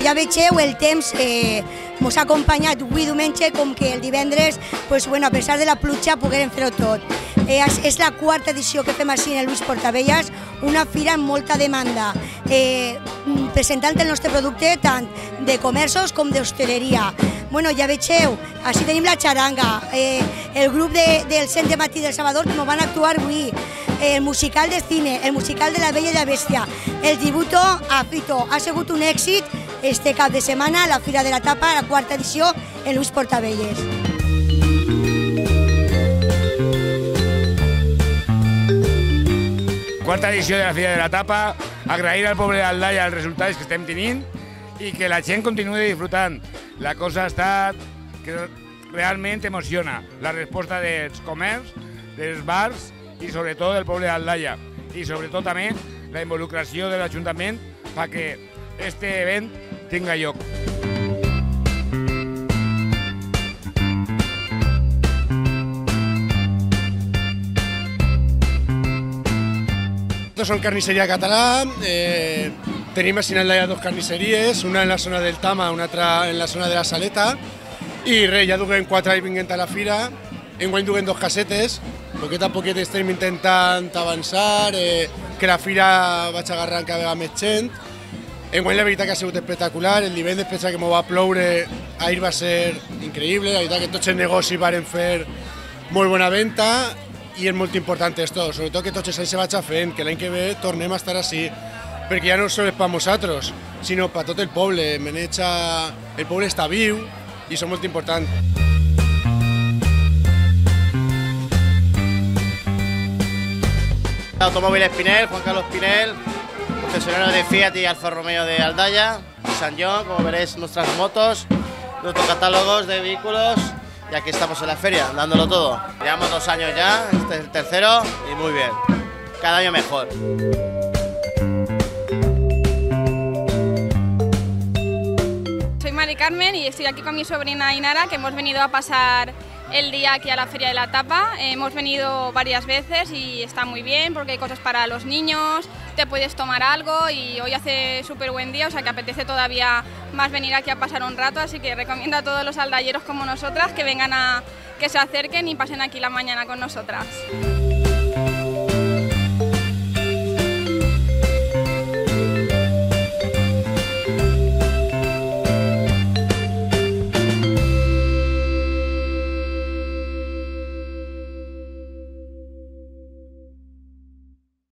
ja vegeu el temps mos ha acompanyat avui diumenge com que el divendres, pues, bueno, a pesar de la pluja, poguérem fer-ho tot. És la quarta edició que fem així en el Lluís Portabelles, una fira amb molta demanda, presentant el nostre producte tant de comerços com d'hostaleria. Bueno, ja vegeu, així tenim la xaranga, el grup del Centre Matí del Salvador que van actuar avui, el musical de cine, el musical de La Bella i la Bèstia, el tributo a Fito. Ha sigut un èxit este cap de setmana a la Fira de la Tapa, la quarta edició en Lluís Portabelles. Quarta edició de la Fira de la Tapa, agrair al poble d'Aldaia els resultats que estem tenint i que la gent continuï disfrutant. La cosa ha estat que realment emociona la resposta dels comerços, dels bars i sobretot del poble d'Aldaia. I sobretot també la involucració de l'Ajuntament perquè este event tinga lloc. Nosotros son Carnicería Català, tenim a Aldaia dos carnisseries, una en la zona del Tama, una altra en la zona de la Saleta, i res, ja duguem 4 anys vinguent a la fira, enguany duguem 2 casetes, poquet a poquet estem intentant avançar, que la fira vaig agarrant cada vegada més gent. Enguany la veritat que ha sigut espectacular, el divendres pensava que m'ho va ploure, ahir va ser increïble, la veritat que tots els negocis varen fer molt bona venda, i és molt important esto, sobretot que tots els anys se vaig fent, que l'any que ve tornem a estar així, perquè ja no sols per nosaltres, sinó per tot el poble. El poble està viu i això és molt important. Automóvil Espinel, Juan Carlos Espinel, concesionario de Fiat y Alfa Romeo de Aldaia, San John, como veréis nuestras motos, nuestros catálogos de vehículos. Y aquí estamos en la feria, dándolo todo. Llevamos 2 años ya, este es el tercero y muy bien. Cada año mejor. Soy Mari Carmen y estoy aquí con mi sobrina Inara, que hemos venido a pasar el día aquí a la Feria de la Tapa. Hemos venido varias veces y está muy bien porque hay cosas para los niños, te puedes tomar algo y hoy hace súper buen día, o sea que apetece todavía más venir aquí a pasar un rato, así que recomiendo a todos los aldalleros como nosotras que vengan que se acerquen y pasen aquí la mañana con nosotras.